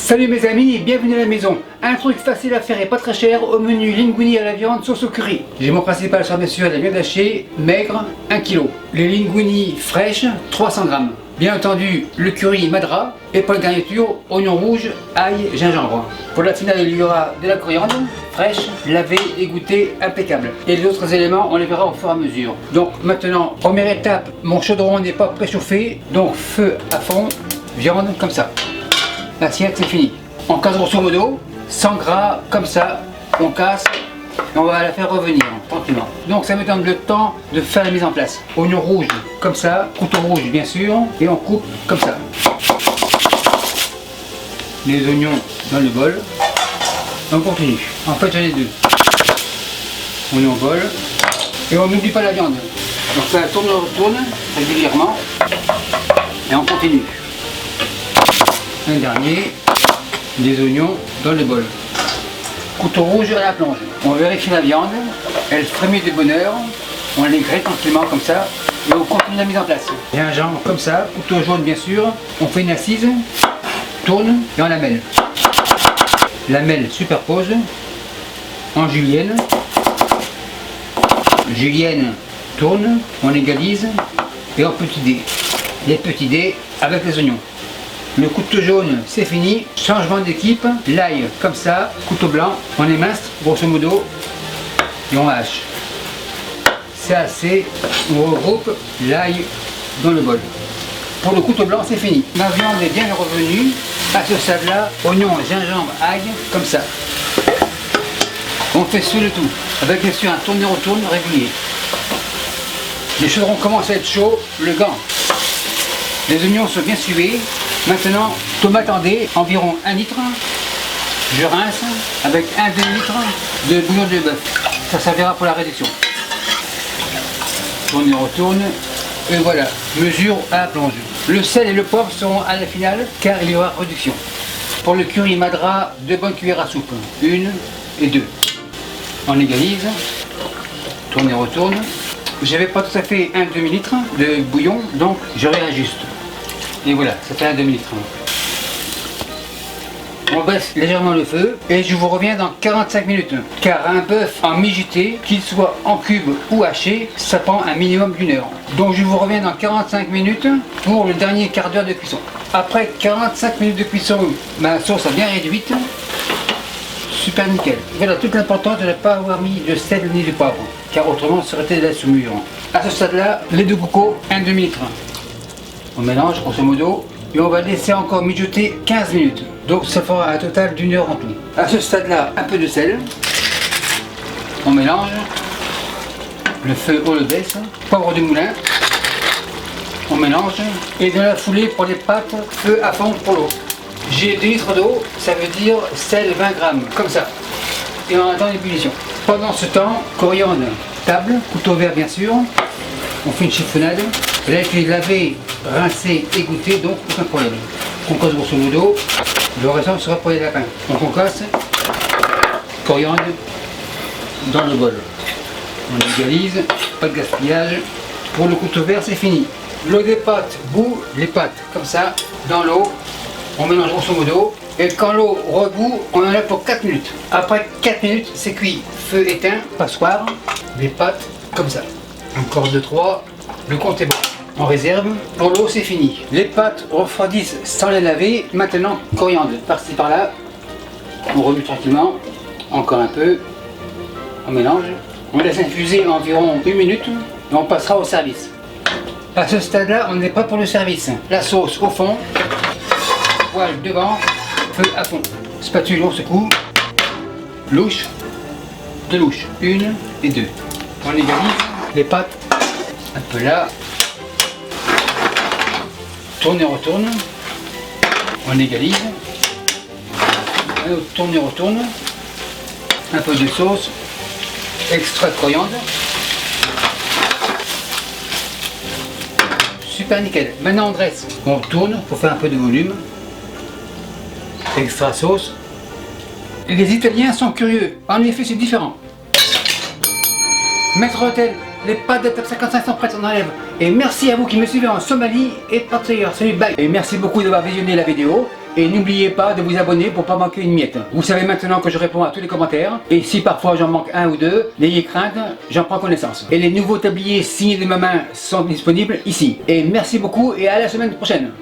Salut mes amis et bienvenue à la maison. Un truc facile à faire et pas très cher au menu linguini à la viande sauce au curry. J'ai mon principal choix bien sûr la viande hachée maigre 1 kg. Les linguini fraîches 300 g. Bien entendu le curry madra et pour la garniture oignon rouge, ail, gingembre. Pour la finale il y aura de la coriandre fraîche, lavée, égouttée, impeccable. Et les autres éléments on les verra au fur et à mesure. Donc maintenant première étape, mon chaudron n'est pas préchauffé donc feu à fond, viande comme ça. L'assiette c'est fini. On casse grosso modo 100 gras comme ça, on casse et on va la faire revenir tranquillement. Donc ça me donne le temps de faire la mise en place. Oignon rouge comme ça, couteau rouge bien sûr, et on coupe comme ça. Les oignons dans le bol. On continue. En fait j'en ai deux. Oignon au bol. Et on n'oublie pas la viande. Donc ça tourne, retourne régulièrement. Et on continue. Un dernier, des oignons dans le bol. Couteau rouge à la plonge. On vérifie la viande, elle frémit de bonheur, on les grille tranquillement comme ça, et on continue la mise en place. Gingembre comme ça, couteau jaune bien sûr, on fait une assise, tourne et on la mêle. La mêle superpose, en julienne, julienne tourne, on égalise, et en petit dé. Les petits dés avec les oignons. Le couteau jaune, c'est fini. Changement d'équipe. L'ail, comme ça. Couteau blanc, on émince, grosso modo. Et on hache. C'est assez. On regroupe l'ail dans le bol. Pour le couteau blanc, c'est fini. Ma viande est bien revenue. À ce stade-là, oignon, gingembre, ail, comme ça. On fait sur le tout. Avec bien sûr un tourne-retourne régulier. Les chaudrons commencent à être chauds. Le gant. Les oignons sont bien sués. Maintenant, tomate en dés, environ 1 litre. Je rince avec 1 demi-litre de bouillon de bœuf. Ça servira pour la réduction. Tourne et retourne. Et voilà, mesure à la plonge. Le sel et le poivre seront à la finale car il y aura réduction. Pour le curry madra, 2 bonnes cuillères à soupe. 1 et 2. On égalise. Tourne et retourne. J'avais pas tout à fait 1 demi-litre de bouillon, donc je réajuste. Et voilà, ça fait un demi-litre. On baisse légèrement le feu et je vous reviens dans 45 minutes. Car un bœuf en mijoté, qu'il soit en cube ou haché, ça prend un minimum d'1 heure. Donc je vous reviens dans 45 minutes pour le dernier quart d'heure de cuisson. Après 45 minutes de cuisson, ma sauce a bien réduite. Super nickel. Voilà toute l'importance de ne pas avoir mis de sel ni de poivre. Car autrement, ça aurait été de la saumure. À ce stade-là, les 2 cocots, 1 demi-litre. On mélange grosso modo et on va laisser encore mijoter 15 minutes. Donc ça fera un total d'1 heure en tout. À ce stade là, un peu de sel. On mélange. Le feu on le baisse. Poivre de moulin. On mélange. Et dans la foulée pour les pâtes, feu à fond pour l'eau. J'ai 2 litres d'eau, ça veut dire sel 20 grammes, comme ça. Et on attend l'ébullition. Pendant ce temps, coriandre, table, couteau vert bien sûr. On fait une chiffonnade. Là, je l'ai lavé, rincé, égoutter, donc aucun problème. On casse grosso modo, le restant sera pour les lapins. Donc on casse, coriandre dans le bol. On égalise, pas de gaspillage. Pour le couteau vert, c'est fini. L'eau des pâtes, bout, les pâtes, comme ça, dans l'eau. On mélange grosso modo. Et quand l'eau rebout, on en a pour 4 minutes. Après 4 minutes, c'est cuit. Feu éteint, passoire, les pâtes, comme ça. Encore 2-3, le compte est bon. On réserve. Pour l'eau, c'est fini. Les pâtes refroidissent sans les laver. Maintenant, coriandre, par-ci par-là. On remue tranquillement. Encore un peu. On mélange. On laisse infuser environ 1 minute. Et on passera au service. À ce stade-là, on n'est pas pour le service. La sauce au fond. Poêle devant. Feu à fond. Spatule, on secoue. Louche. 2 louches. 1 et 2. On égalise. Les pâtes. Un peu là. Tourne et retourne. On égalise. Un autre tourne et retourne. Un peu de sauce. Extrait de coriandre. Super nickel. Maintenant on dresse. On tourne pour faire un peu de volume. Extra sauce. Les Italiens sont curieux. En effet, c'est différent. Maître Hôtel, les pâtes de Top 55 sont prêtes, on enlève. Et merci à vous qui me suivez en Somalie et partout ailleurs. Salut, bye. Et merci beaucoup d'avoir visionné la vidéo. et n'oubliez pas de vous abonner pour pas manquer une miette. Vous savez maintenant que je réponds à tous les commentaires et si parfois j'en manque un ou deux, n'ayez crainte, j'en prends connaissance. Et les nouveaux tabliers signés de ma main sont disponibles ici. Et merci beaucoup et à la semaine prochaine.